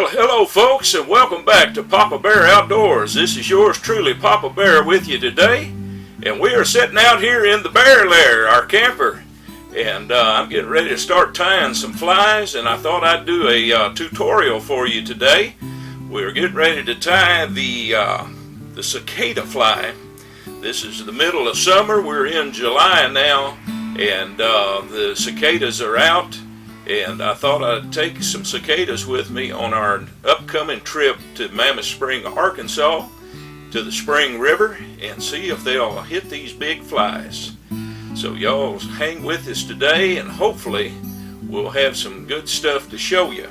Well, hello folks, and welcome back to Papa Bear Outdoors. This is yours truly, Papa Bear, with you today. And we are sitting out here in the bear lair, our camper. And I'm getting ready to start tying some flies, and I thought I'd do a tutorial for you today. We're getting ready to tie the Cicada Fly. This is the middle of summer. We're in July now, and the cicadas are out. And I thought I'd take some cicadas with me on our upcoming trip to Mammoth Spring, Arkansas, to the Spring River, and see if they'll hit these big flies. So y'all hang with us today, and hopefully we'll have some good stuff to show you.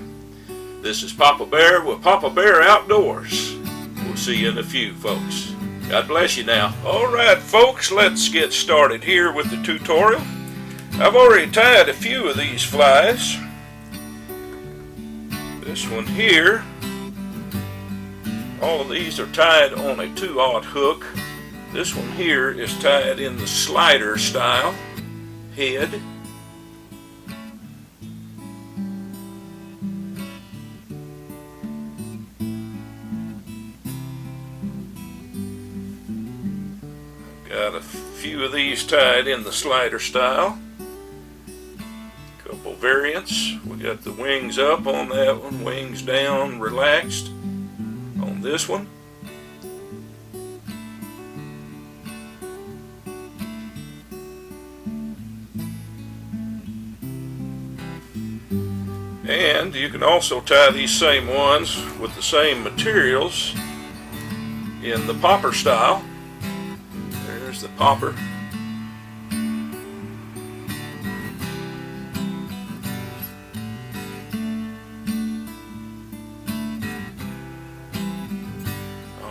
This is Papa Bear with Papa Bear Outdoors. We'll see you in a few, folks. God bless you now. Alright folks, let's get started here with the tutorial. I've already tied a few of these flies. This one here, all of these are tied on a 2/0 hook. This one here is tied in the slider style head. Got a few of these tied in the slider style. Couple variants. We got the wings up on that one, wings down, relaxed on this one. And you can also tie these same ones with the same materials in the popper style. There's the popper.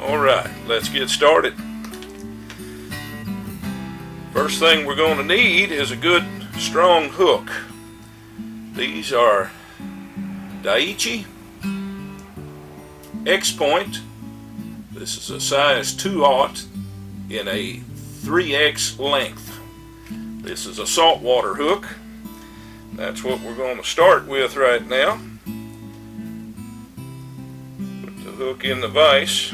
Alright, let's get started. First thing we're going to need is a good strong hook. These are Daiichi X-Point. This is a size 2/0 in a 3X length. This is a saltwater hook. That's what we're going to start with right now. Put the hook in the vise.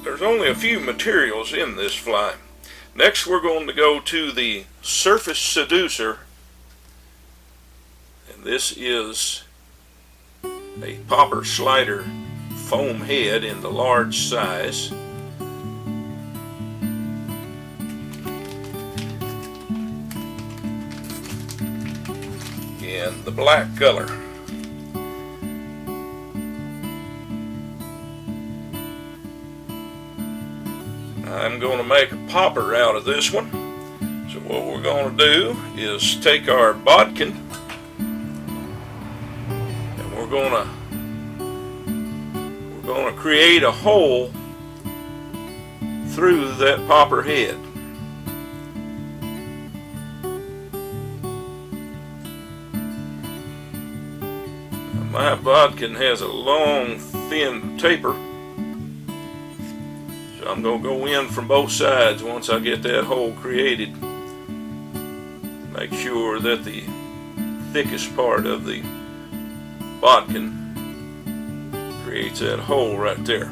There's only a few materials in this fly. Next we're going to go to the Surface Seducer, and this is a popper slider foam head in the large size. In the black color. I'm going to make a popper out of this one. So what we're going to do is take our bodkin, and we're going to create a hole through that popper head. Now my bodkin has a long, thin taper. I'm going to go in from both sides once I get that hole created. Make sure that the thickest part of the bodkin creates that hole right there.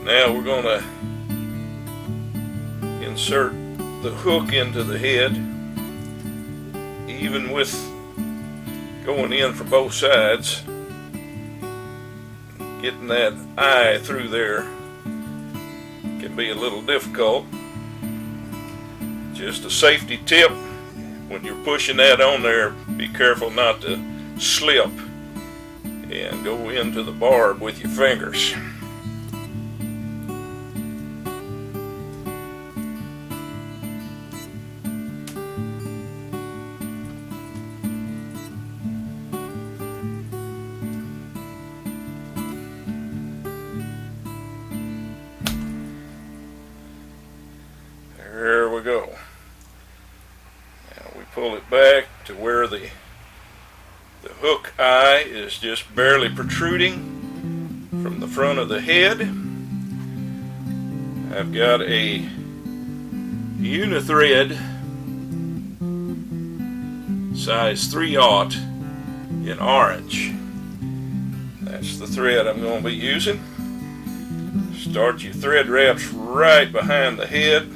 Now we're going to insert the hook into the head, even with going in from both sides. Getting that eye through there can be a little difficult. Just a safety tip, when you're pushing that on there, be careful not to slip and go into the barb with your fingers. There we go. Now we pull it back to where the hook eye is just barely protruding from the front of the head. I've got a unithread size 3/0 in orange. That's the thread I'm going to be using. Start your thread wraps right behind the head.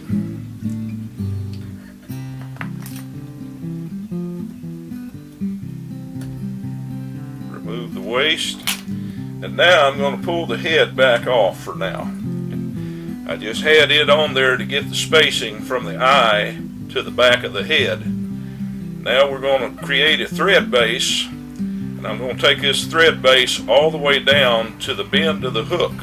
Remove the waist. And now I'm going to pull the head back off for now. I just had it on there to get the spacing from the eye to the back of the head. Now we're going to create a thread base, and I'm going to take this thread base all the way down to the bend of the hook.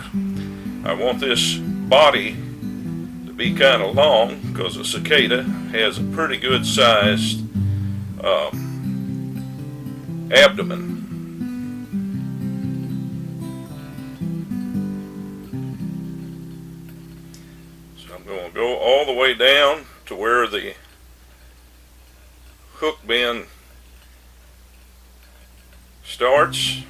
I want this body to be kind of long because the cicada has a pretty good sized abdomen. So I'm going to go all the way down to where the hook bend starts,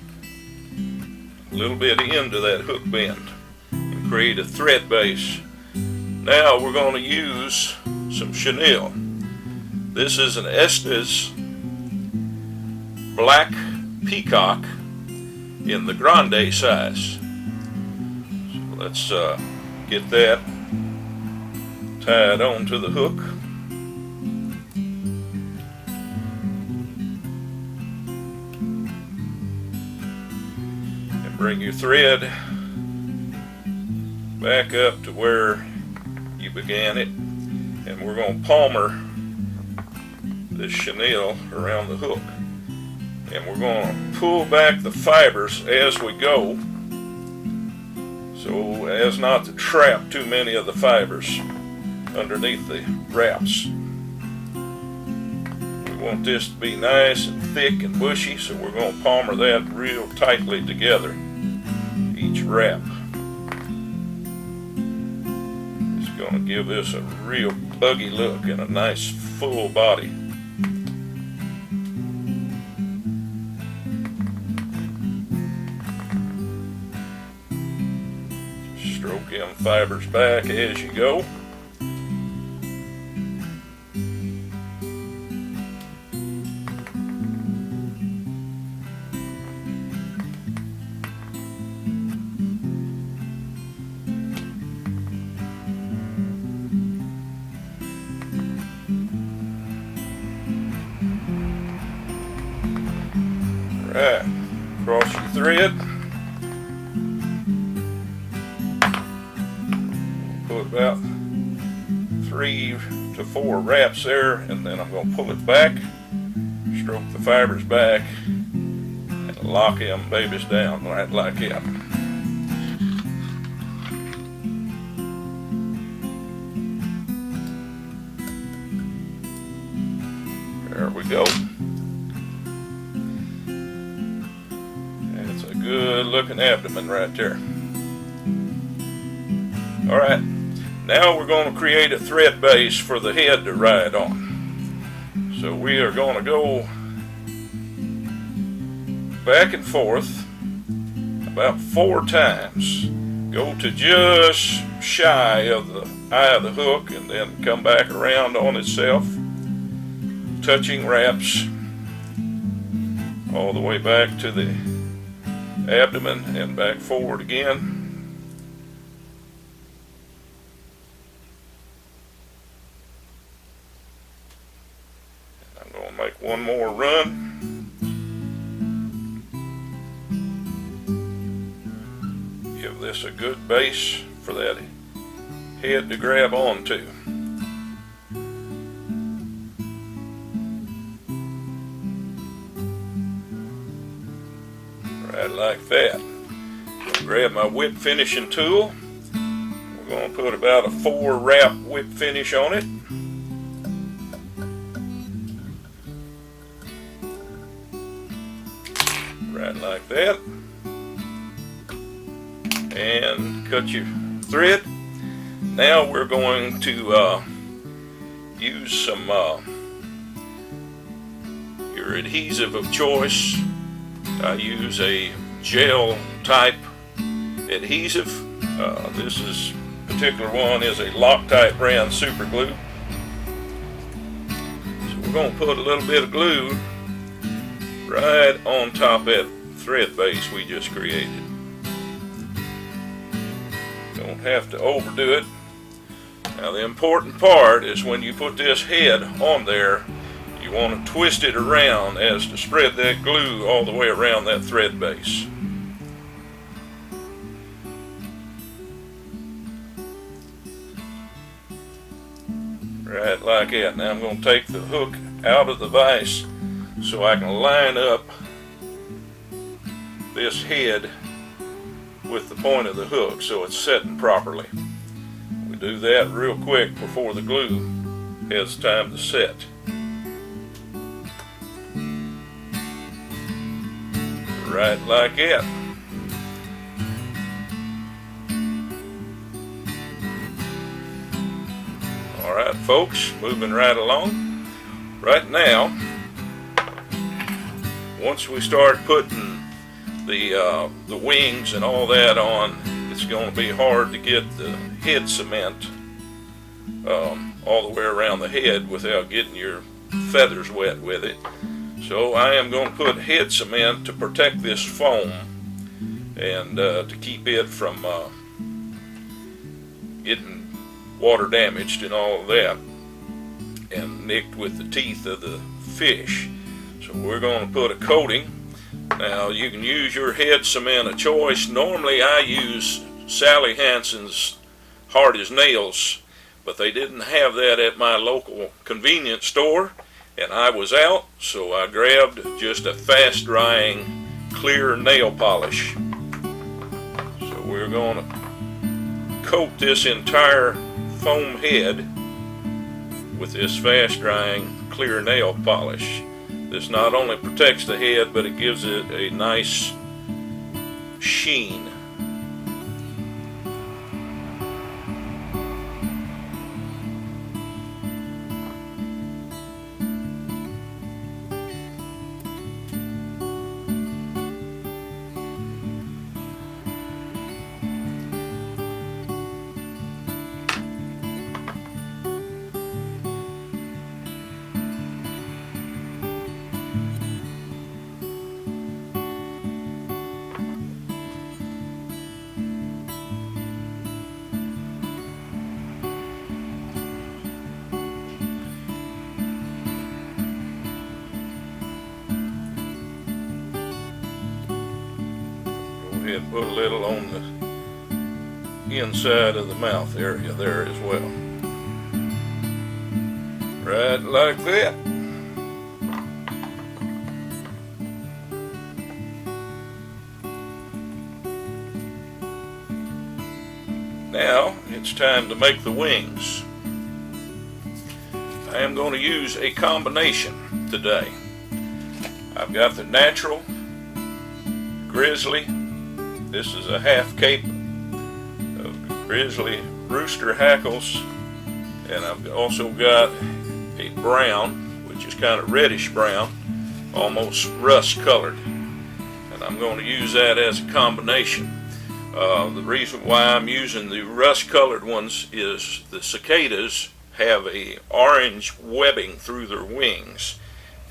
a little bit into that hook bend, and create a thread base. Now we're going to use some chenille. This is an Estes Black Peacock in the grande size. So let's get that tied onto the hook. And bring your thread back up to where you began it, and we're going to palmer this chenille around the hook, and we're going to pull back the fibers as we go so as not to trap too many of the fibers underneath the wraps. We want this to be nice and thick and bushy, so we're going to palmer that real tightly together, each wrap. It's going to give this a real buggy look and a nice full body. Stroke them fibers back as you go. Right, cross your thread. Put about 3 to 4 wraps there, and then I'm going to pull it back, stroke the fibers back, and lock them babies down right like that. There we go. It's a good looking abdomen right there. Alright, now we're going to create a thread base for the head to ride on. So we are going to go back and forth about 4 times. Go to just shy of the eye of the hook and then come back around on itself, touching wraps all the way back to the abdomen and back forward again. I'm going to make one more run. Give this a good base for that head to grab onto. Right like that. I'm going to grab my whip finishing tool. We're going to put about a 4 wrap whip finish on it. Right like that. And cut your thread. Now we're going to use some your adhesive of choice. I use a gel type adhesive. This particular one is a Loctite brand super glue. So we're going to put a little bit of glue right on top of that thread base we just created. Don't have to overdo it. Now the important part is when you put this head on there, you want to twist it around as to spread that glue all the way around that thread base. Right like that. Now I'm going to take the hook out of the vise so I can line up this head with the point of the hook so it's setting properly. We do that real quick before the glue has time to set. Right like that. Alright folks, moving right along. Right now, once we start putting the wings and all that on, it's going to be hard to get the head cement all the way around the head without getting your feathers wet with it. So I am going to put head cement to protect this foam and to keep it from getting water damaged and all of that and nicked with the teeth of the fish. So we're going to put a coating. Now you can use your head cement of choice. Normally I use Sally Hansen's Hard as Nails, but they didn't have that at my local convenience store and I was out, so I grabbed just a fast drying clear nail polish. So we're going to coat this entire foam head with this fast drying clear nail polish. This not only protects the head, but it gives it a nice sheen. And put a little on the inside of the mouth area there as well. Right like that. Now it's time to make the wings. I am going to use a combination today. I've got the natural grizzly. This is a half cape of grizzly rooster hackles, and I've also got a brown, which is kind of reddish brown, almost rust colored, and I'm going to use that as a combination. The reason why I'm using the rust colored ones is the cicadas have a orange webbing through their wings,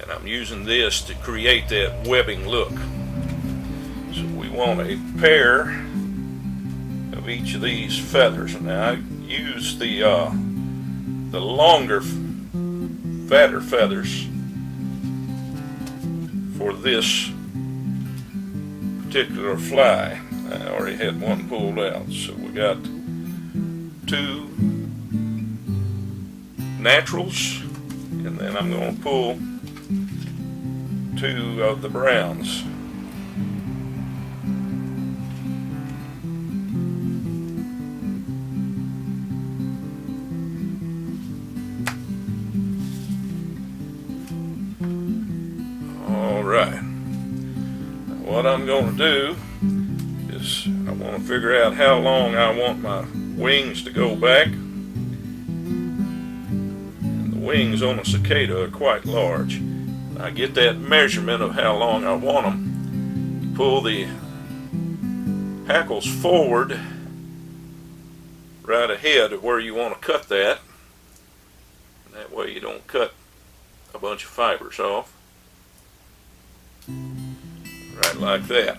and I'm using this to create that webbing look. So we want a pair of each of these feathers. Now I use the longer, fatter feathers for this particular fly. I already had one pulled out, so we got two naturals, and then I'm going to pull two of the browns. Alright, what I'm going to do is I want to figure out how long I want my wings to go back. And the wings on a cicada are quite large. I get that measurement of how long I want them. You pull the hackles forward right ahead of where you want to cut that. And that way you don't cut a bunch of fibers off, right like that.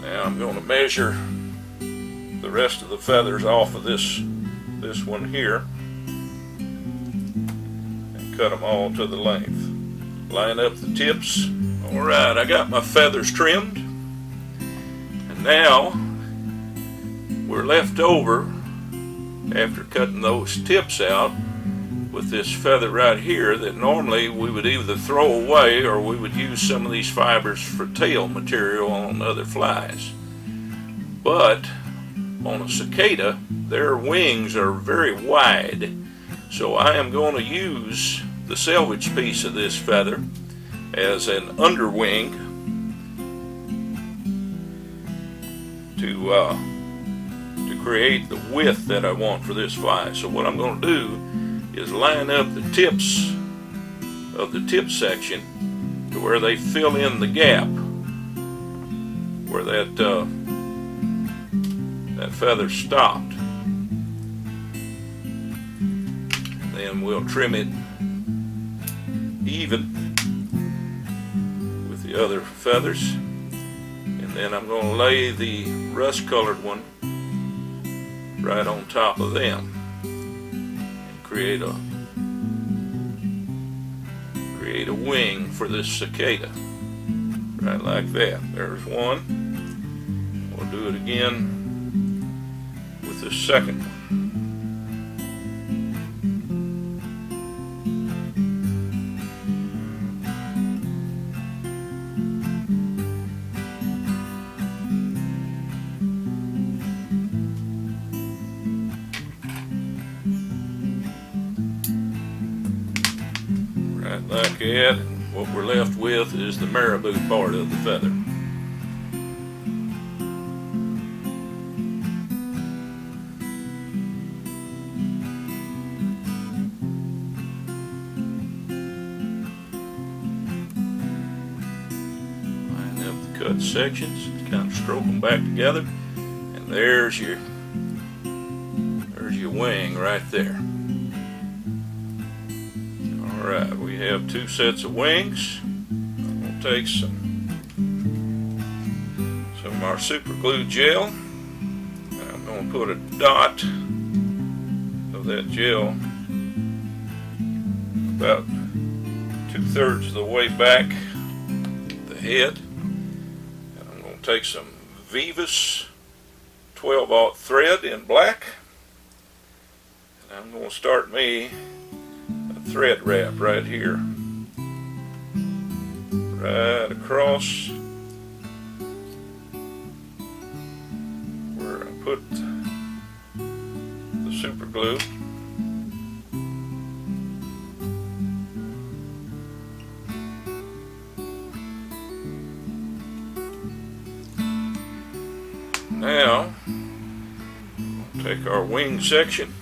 Now I'm going to measure the rest of the feathers off of this one here and cut them all to the length. Line up the tips. Alright, I got my feathers trimmed, and now we're left over, after cutting those tips out, with this feather right here that normally we would either throw away or we would use some of these fibers for tail material on other flies. But on a cicada, their wings are very wide, so I am going to use the selvage piece of this feather as an underwing to create the width that I want for this fly. So what I'm going to do is line up the tips of the tip section to where they fill in the gap where that feather stopped. Then we'll trim it even with the other feathers, and then I'm going to lay the rust colored one right on top of them and create a wing for this cicada, right like that. There's one. We'll do it again with the second one. Like that, and what we're left with is the marabou part of the feather. Line up the cut sections, kind of stroke them back together, and there's your wing right there. Alright, we have two sets of wings. I'm going to take some of our super glue gel. I'm going to put a dot of that gel about 2/3 of the way back the head. And I'm going to take some Vivas 12/0 thread in black, and I'm going to start me thread wrap right here, right across where I put the super glue. Now we'll take our wing section,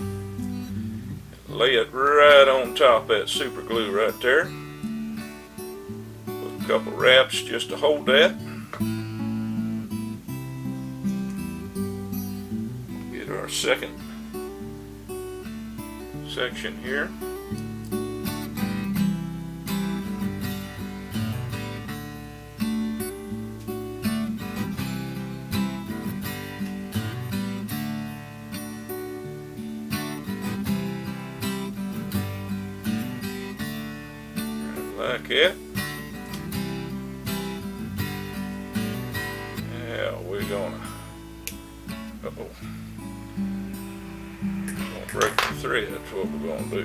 lay it right on top of that super glue right there. Put a couple wraps just to hold that. Get our second section here. Like that. Now we're gonna break the thread. That's what we're gonna do.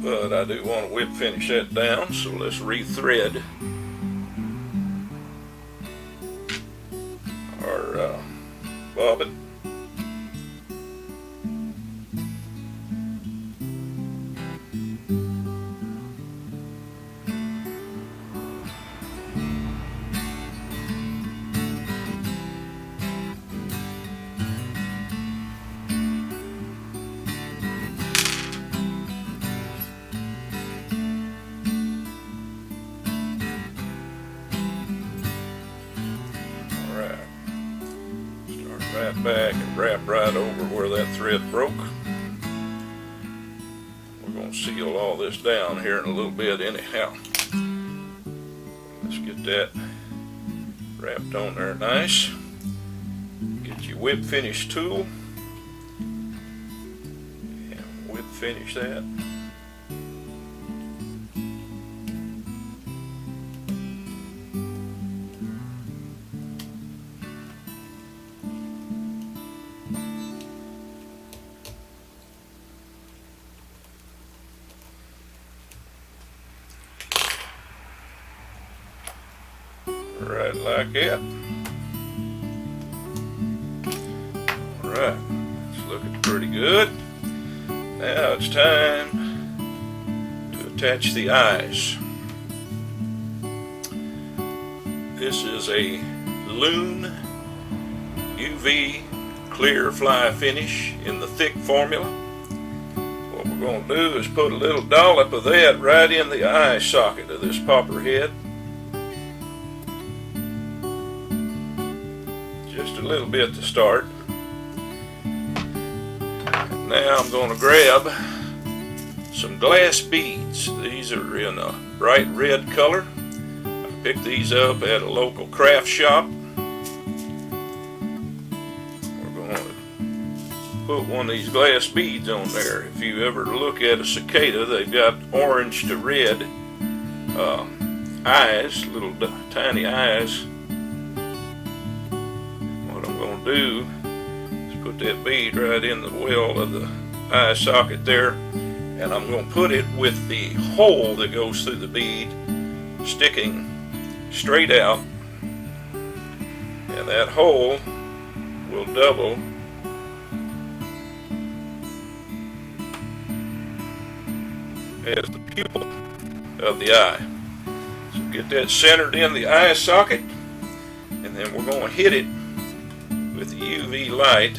But I do want to whip finish that down, so let's re-thread our bobbin. right back and wrap right over where that thread broke. We're going to seal all this down here in a little bit anyhow. Let's get that wrapped on there nice. Get your whip finish tool and whip finish that. Right like that. Alright, it's looking pretty good. Now it's time to attach the eyes. This is a Lynn UV clear fly finish in the thick formula. What we're going to do is put a little dollop of that right in the eye socket of this popper head. Just a little bit to start. And now I'm going to grab some glass beads. These are in a bright red color. I picked these up at a local craft shop. We're going to put one of these glass beads on there. If you ever look at a cicada, they've got orange to red eyes, little tiny eyes. Do is put that bead right in the well of the eye socket there, and I'm going to put it with the hole that goes through the bead sticking straight out, and that hole will double as the pupil of the eye. So get that centered in the eye socket, and then we're going to hit it with the UV light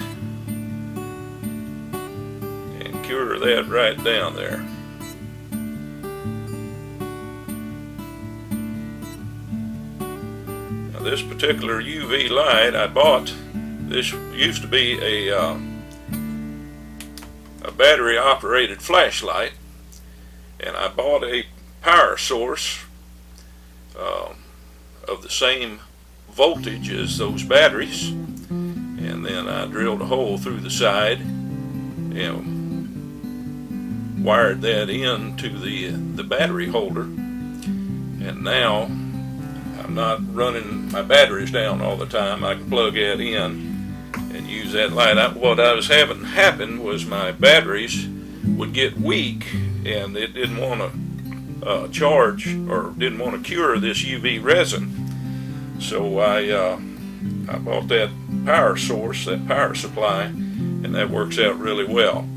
and cure that right down there. Now this particular UV light I bought, this used to be a battery operated flashlight, and I bought a power source of the same voltage as those batteries. And then I drilled a hole through the side and wired that into the battery holder. And now I'm not running my batteries down all the time. I can plug that in and use that light. What I was having happen was my batteries would get weak, and it didn't want to charge or didn't want to cure this UV resin. So I bought that power source, that power supply, and that works out really well.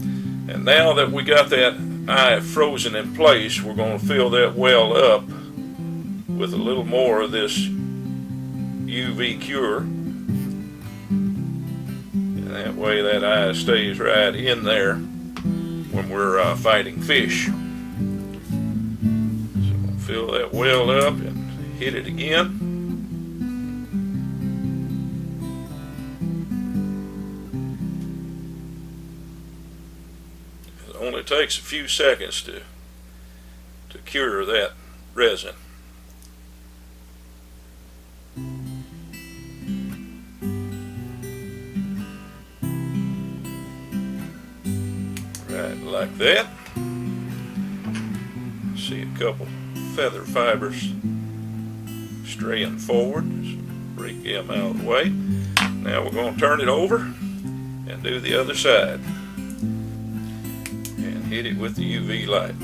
And now that we got that eye frozen in place, we're going to fill that well up with a little more of this UV cure, and that way that eye stays right in there when we're fighting fish. So we'll fill that well up and hit it again. It only takes a few seconds to cure that resin. Right like that. See a couple feather fibers straying forward. So break them out of the way. Now we're going to turn it over and do the other side. Hit it with the UV light.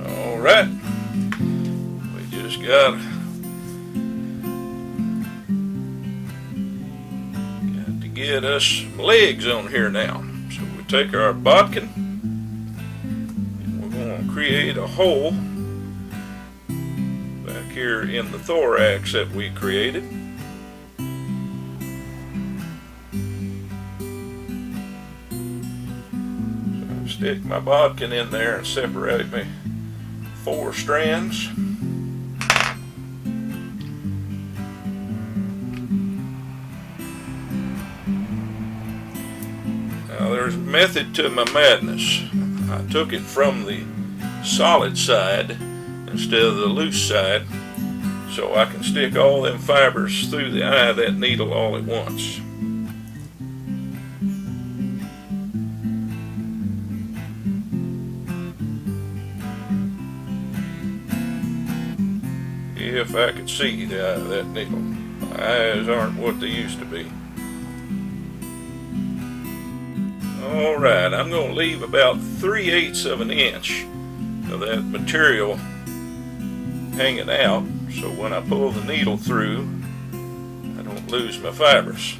Alright, we got to get us some legs on here now. So we take our bodkin and we're going to create a hole back here in the thorax that we created. Stick my bodkin in there and separate me 4 strands. Now there's a method to my madness. I took it from the solid side instead of the loose side, so I can stick all them fibers through the eye of that needle all at once. If I could see the eye of that needle. My eyes aren't what they used to be. Alright, I'm going to leave about 3/8 of an inch of that material hanging out, so when I pull the needle through, I don't lose my fibers.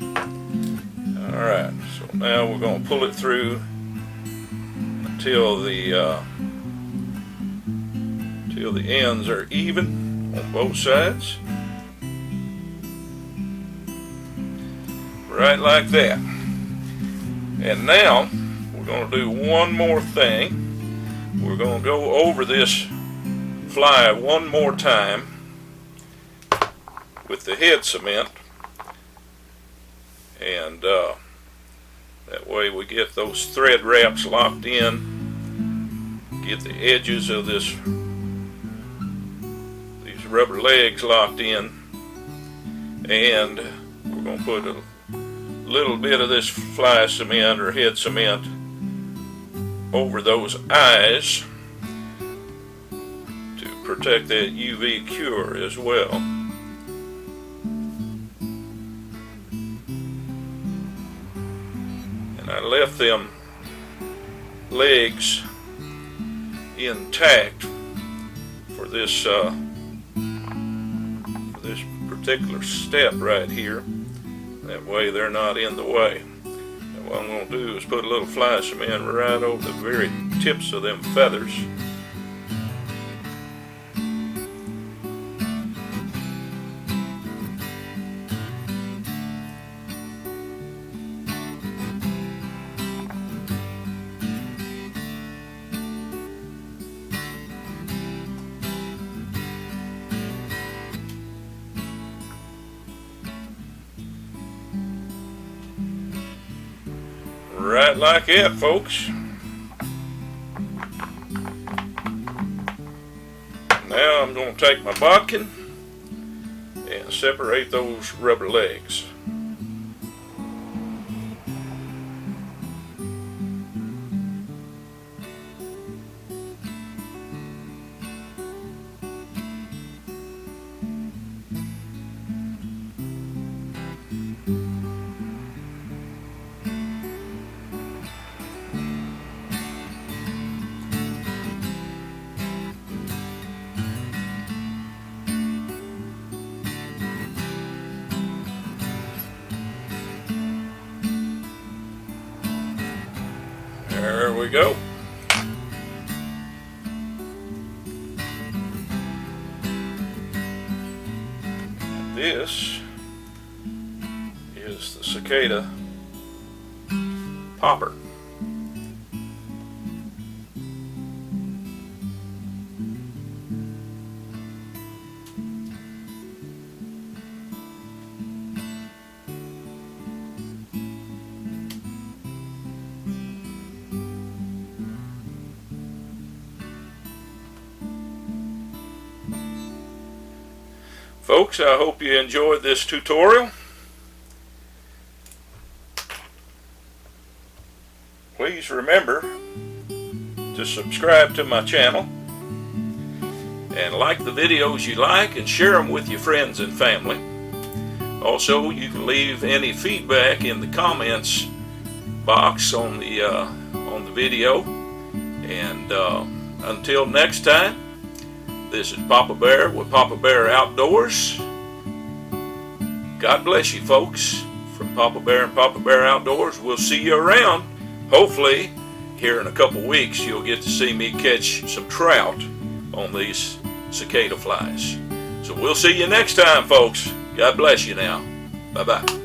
Alright, so now we're going to pull it through until the ends are even on both sides, right like that. And now we're going to do one more thing. We're going to go over this fly one more time with the head cement, and that way we get those thread wraps locked in, get the edges of these rubber legs locked in, and we're going to put a little bit of this fly cement or head cement over those eyes to protect that UV cure as well. And I left them legs intact for this particular step right here. That way they're not in the way. And what I'm going to do is put a little fly cement right over the very tips of them feathers. Right like that, folks. Now I'm going to take my bodkin and separate those rubber legs. There we go. This is the cicada popper. Folks, I hope you enjoyed this tutorial. Please remember to subscribe to my channel and like the videos you like and share them with your friends and family. Also, you can leave any feedback in the comments box on the video. And until next time, This is Papa Bear with Papa Bear Outdoors. God bless you, folks. From Papa Bear and Papa Bear Outdoors, we'll see you around. Hopefully, here in a couple weeks, you'll get to see me catch some trout on these cicada flies. So we'll see you next time, folks. God bless you now. Bye-bye.